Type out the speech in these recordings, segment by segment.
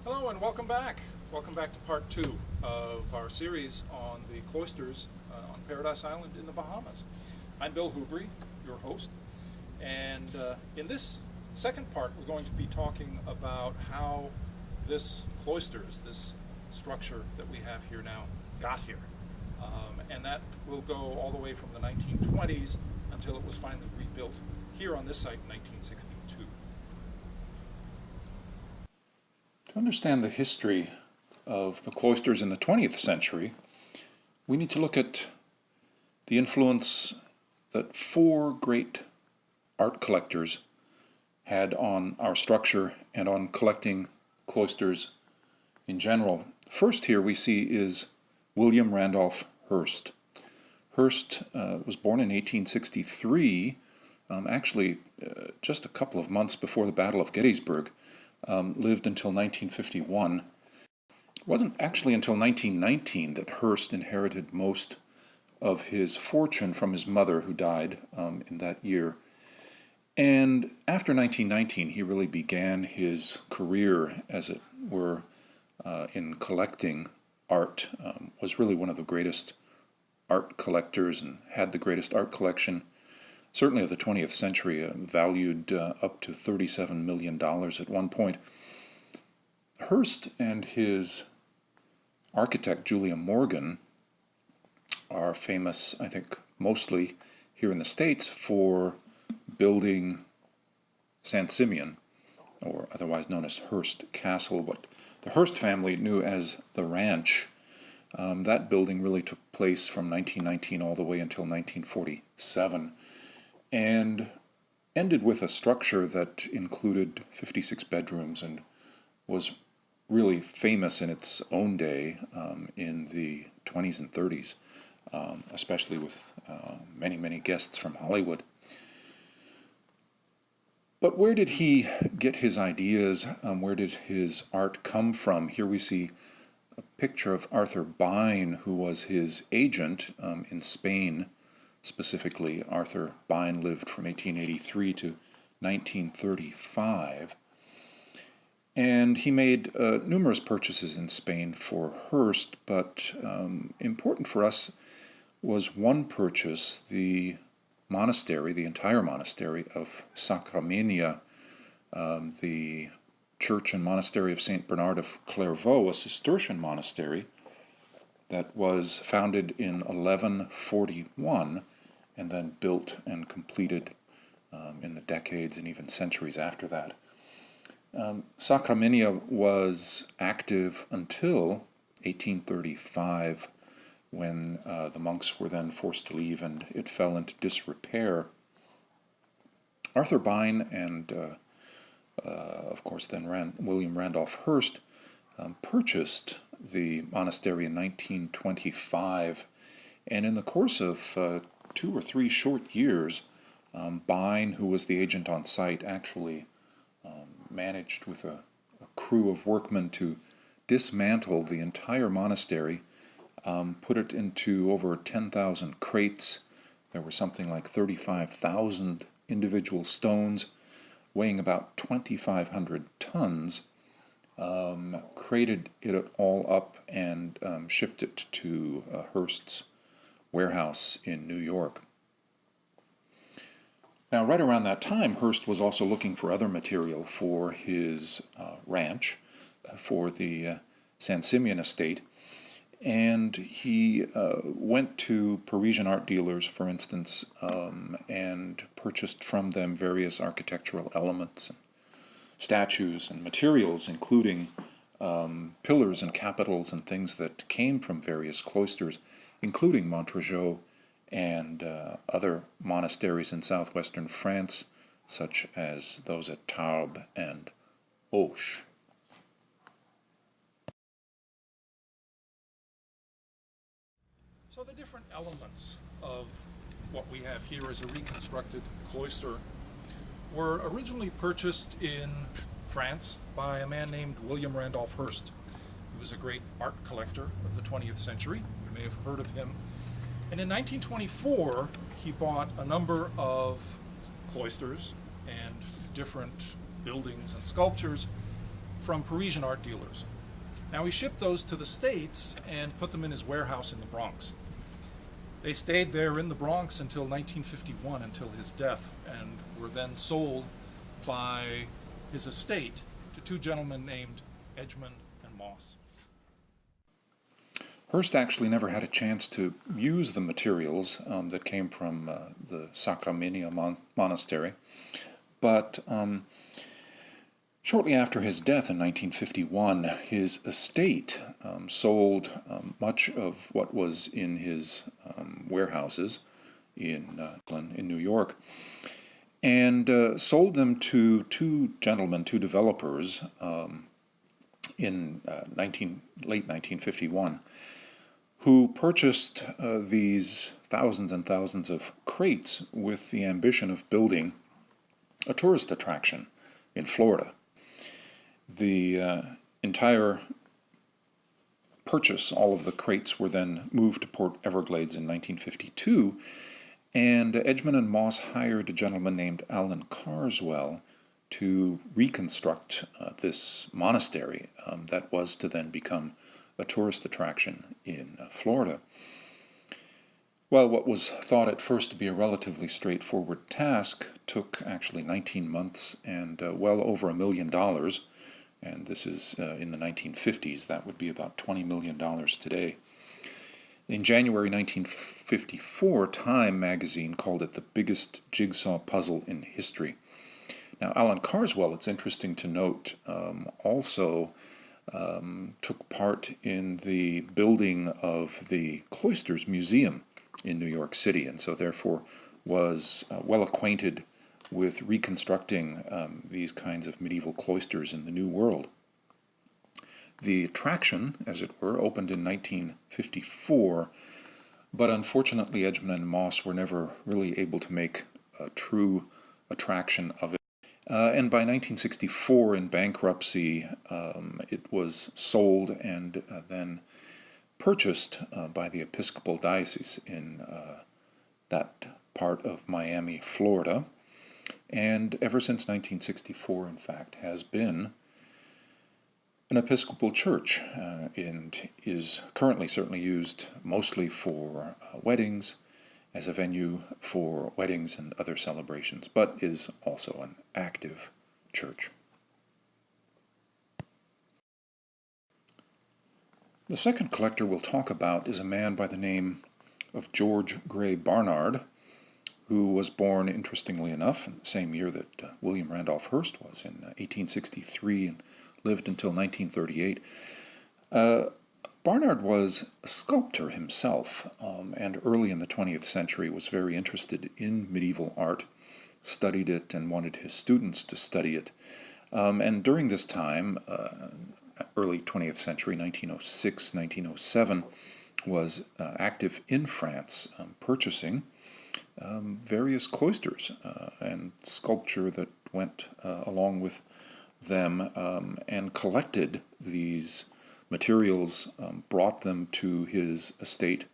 Hello and welcome back. Welcome back to part two of our series on the Cloisters on Paradise Island in the Bahamas. I'm Bill Hubry, your host, and in this second part we're going to be talking about how this Cloisters, this structure that we have here now, got here. And that will go all the way from the 1920s until it was finally rebuilt here on this site in 1962. To understand the history of the cloisters in the 20th century, we need to look at the influence that four great art collectors had on our structure and on collecting cloisters in general. First here we see is William Randolph Hearst. Hearst was born in 1863, just a couple of months before the Battle of Gettysburg. Lived until 1951. It wasn't actually until 1919 that Hearst inherited most of his fortune from his mother, who died in that year. And after 1919, he really began his career, as it were, in collecting art. Was really one of the greatest art collectors and had the greatest art collection, certainly of the 20th century, valued up to $37 million at one point. Hearst and his architect, Julia Morgan, are famous, I think, mostly here in the States for building San Simeon, or otherwise known as Hearst Castle, what the Hearst family knew as the Ranch. That building really took place from 1919 all the way until 1947. And ended with a structure that included 56 bedrooms and was really famous in its own day in the 20s and 30s, especially with many, many guests from Hollywood. But where did he get his ideas? Where did his art come from? Here we see a picture of Arthur Bine, who was his agent in Spain. Specifically, Arthur Bine lived from 1883 to 1935, and he made numerous purchases in Spain for Hearst, but important for us was one purchase, the monastery, the entire monastery of Sacramenia, the church and monastery of St. Bernard of Clairvaux, a Cistercian monastery that was founded in 1141 and then built and completed in the decades and even centuries after that. Sacramenia was active until 1835, when the monks were then forced to leave and it fell into disrepair. Arthur Bine and, of course, then William Randolph Hearst purchased the monastery in 1925, and in the course of 2 or 3 short years, Bine, who was the agent on site, actually managed with a crew of workmen to dismantle the entire monastery, put it into over 10,000 crates. There were something like 35,000 individual stones weighing about 2,500 tons, crated it all up and shipped it to Hearst's warehouse in New York. Now, right around that time, Hearst was also looking for other material for his ranch, for the San Simeon estate, and he went to Parisian art dealers, for instance, and purchased from them various architectural elements, and statues, and materials, including pillars and capitals and things that came from various cloisters, including Montrejos and other monasteries in southwestern France, such as those at Tarbes and Auch. So the different elements of what we have here as a reconstructed cloister were originally purchased in France by a man named William Randolph Hearst. He was a great art collector of the 20th century. You may have heard of him. And in 1924, he bought a number of cloisters and different buildings and sculptures from Parisian art dealers. Now he shipped those to the States and put them in his warehouse in the Bronx. They stayed there in the Bronx until 1951, until his death, and were then sold by his estate to two gentlemen named Edgman and Moss. Hearst actually never had a chance to use the materials that came from the Sacramento Monastery, but shortly after his death in 1951, his estate sold much of what was in his warehouses in New York, and sold them to two gentlemen, two developers, in late 1951, who purchased these thousands and thousands of crates with the ambition of building a tourist attraction in Florida. The entire purchase, all of the crates, were then moved to Port Everglades in 1952, and Edgman and Moss hired a gentleman named Alan Carswell to reconstruct this monastery that was to then become a tourist attraction in Florida. Well, what was thought at first to be a relatively straightforward task took actually 19 months and well over $1 million. And this is in the 1950s. That would be about $20 million today. In January 1954, Time magazine called it the biggest jigsaw puzzle in history. Now, Alan Carswell, it's interesting to note, also took part in the building of the Cloisters Museum in New York City, and so therefore was well acquainted with reconstructing these kinds of medieval cloisters in the New World. The attraction, as it were, opened in 1954, but unfortunately Edgman and Moss were never really able to make a true attraction of it. And by 1964, in bankruptcy, it was sold and then purchased by the Episcopal Diocese in that part of Miami, Florida, and ever since 1964, in fact, has been an Episcopal church, and is currently certainly used mostly for weddings, as a venue for weddings and other celebrations, but is also an active church. The second collector we'll talk about is a man by the name of George Gray Barnard, who was born, interestingly enough, in the same year that William Randolph Hearst was, in 1863, and lived until 1938. Barnard was a sculptor himself, and early in the 20th century was very interested in medieval art, studied it, and wanted his students to study it. And during this time, early 20th century, 1906, 1907, was active in France, purchasing various cloisters and sculpture that went along with them, and collected these materials, brought them to his estate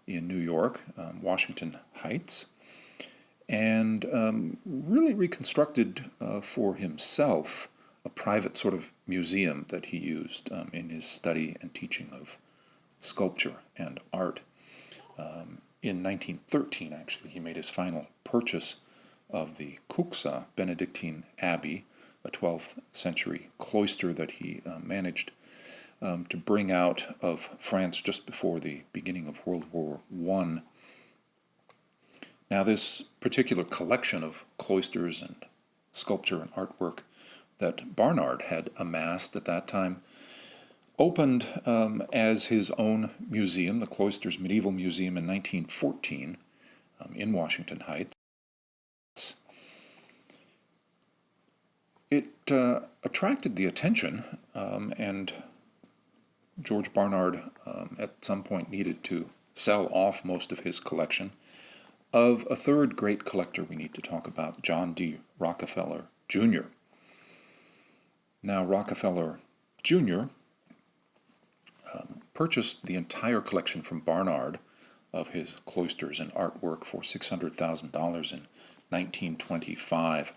in New York, Washington Heights, and really reconstructed for himself a private sort of museum that he used in his study and teaching of sculpture and art. In 1913, actually, he made his final purchase of the Cuxa Benedictine Abbey, a 12th century cloister that he managed to bring out of France just before the beginning of World War I. Now, this particular collection of cloisters and sculpture and artwork that Barnard had amassed at that time opened as his own museum, the Cloisters Medieval Museum, in 1914 in Washington Heights. It attracted the attention, and George Barnard at some point needed to sell off most of his collection, of a third great collector we need to talk about, John D. Rockefeller, Jr. Now, Rockefeller, Jr. Purchased the entire collection from Barnard of his cloisters and artwork for $600,000 in 1925.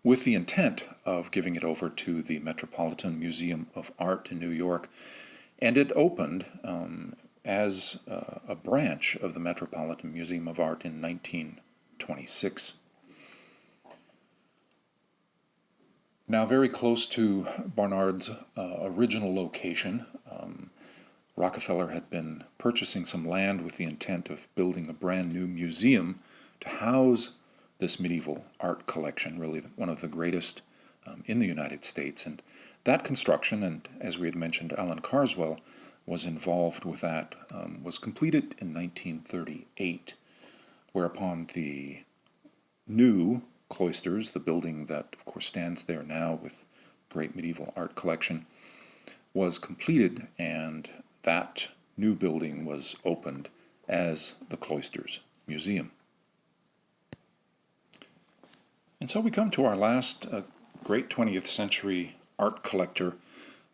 with the intent of giving it over to the Metropolitan Museum of Art in New York. And it opened as a branch of the Metropolitan Museum of Art in 1926. Now, very close to Barnard's original location, Rockefeller had been purchasing some land with the intent of building a brand new museum to house this medieval art collection, really one of the greatest in the United States. And that construction, and as we had mentioned, Alan Carswell was involved with that, was completed in 1938, whereupon the new Cloisters, the building that of course stands there now with great medieval art collection, was completed, and that new building was opened as the Cloisters Museum. And so we come to our last great 20th century art collector,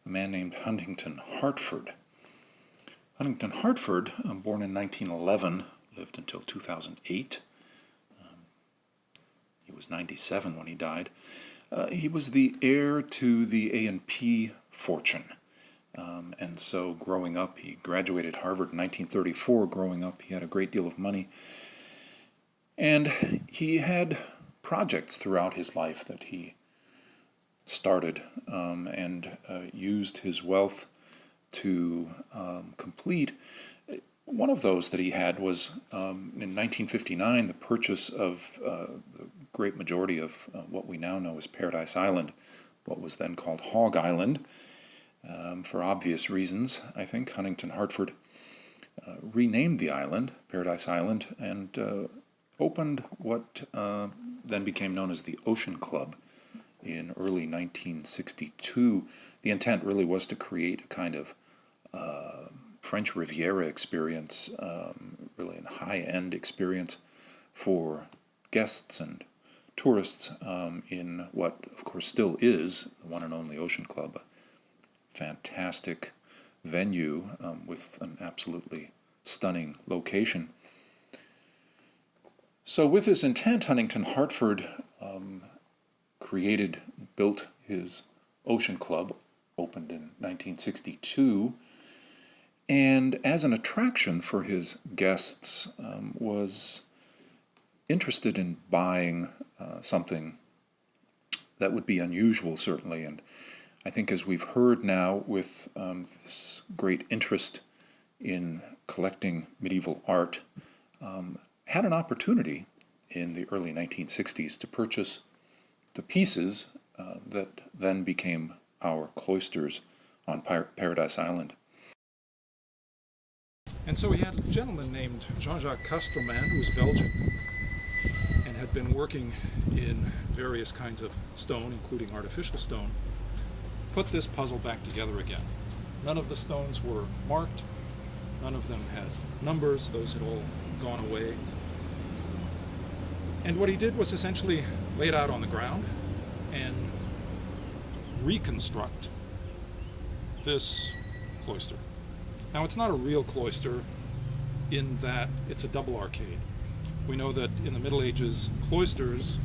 a man named Huntington Hartford. Huntington Hartford, born in 1911, lived until 2008. He was 97 when he died. He was the heir to the A&P fortune. And so growing up, he graduated Harvard in 1934. Growing up, he had a great deal of money. And he had projects throughout his life that he started and used his wealth to complete. One of those that he had was in 1959 the purchase of the great majority of what we now know as Paradise Island, what was then called Hog Island. For obvious reasons, I think, Huntington Hartford renamed the island, Paradise Island, and opened what then became known as the Ocean Club in early 1962. The intent really was to create a kind of French Riviera experience, really a high-end experience for guests and tourists in what, of course, still is the one and only Ocean Club, a fantastic venue with an absolutely stunning location. So with this intent, Huntington Hartford built his Ocean Club, opened in 1962, and as an attraction for his guests was interested in buying something that would be unusual, certainly. And I think, as we've heard now, with this great interest in collecting medieval art, had an opportunity in the early 1960s to purchase the pieces that then became our Cloisters on Paradise Island. And so he had a gentleman named Jean-Jacques Castelman, who was Belgian, and had been working in various kinds of stone, including artificial stone, put this puzzle back together again. None of the stones were marked, none of them had numbers, those had all gone away. And what he did was essentially lay it out on the ground and reconstruct this cloister. Now, it's not a real cloister in that it's a double arcade. We know that in the Middle Ages, cloisters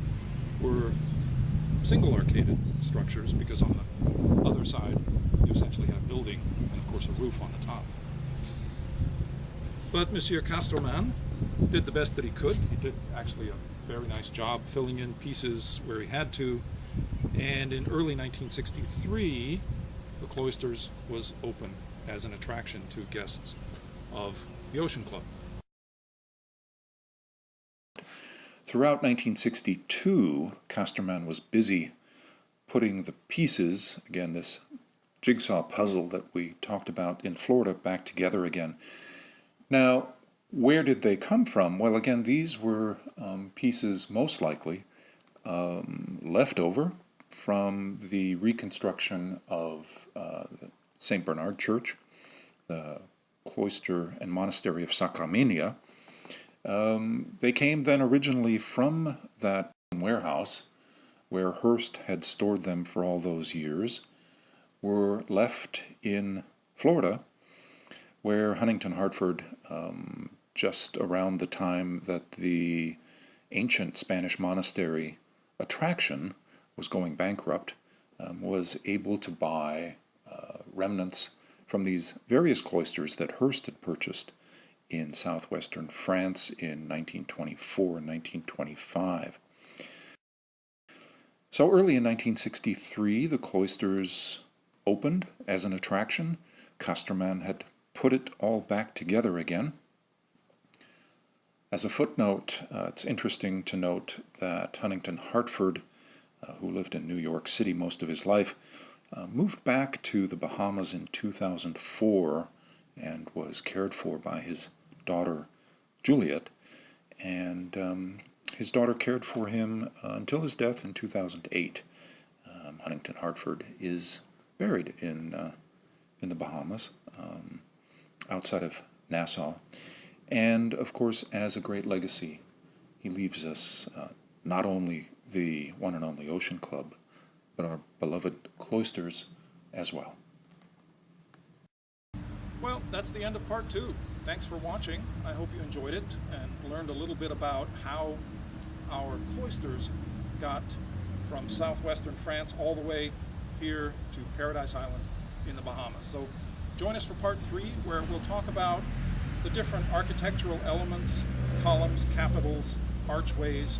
were single arcaded structures because on the other side you essentially had a building and, of course, a roof on the top. But Monsieur Castelman did the best that he could. He did actually a very nice job filling in pieces where he had to. And in early 1963, the Cloisters was open as an attraction to guests of the Ocean Club. Throughout 1962, Castelman was busy putting the pieces, again, this jigsaw puzzle that we talked about in Florida, back together again. Now, where did they come from? Well, again, these were pieces most likely left over from the reconstruction of the St. Bernard Church, the cloister and monastery of Sacramania. They came then originally from that warehouse where Hearst had stored them for all those years, were left in Florida, where Huntington Hartford, just around the time that the ancient Spanish monastery attraction was going bankrupt, was able to buy remnants from these various cloisters that Hearst had purchased in southwestern France in 1924 and 1925. So early in 1963, the cloisters opened as an attraction. Custerman had put it all back together again. As a footnote, it's interesting to note that Huntington Hartford, who lived in New York City most of his life, moved back to the Bahamas in 2004 and was cared for by his daughter Juliet, and his daughter cared for him until his death in 2008. Huntington Hartford is buried in the Bahamas, outside of Nassau, and of course, as a great legacy, he leaves us not only the one and only Ocean Club, but our beloved Cloisters as well. Well, that's the end of part 2. Thanks for watching. I hope you enjoyed it and learned a little bit about how our Cloisters got from southwestern France all the way here to Paradise Island in the Bahamas. So join us for part 3, where we'll talk about the different architectural elements, columns, capitals, archways.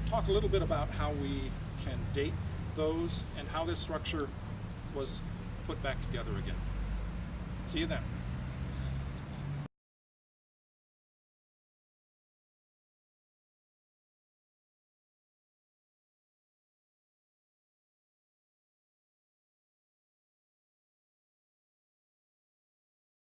Talk a little bit about how we can date those and how this structure was put back together again. See you then.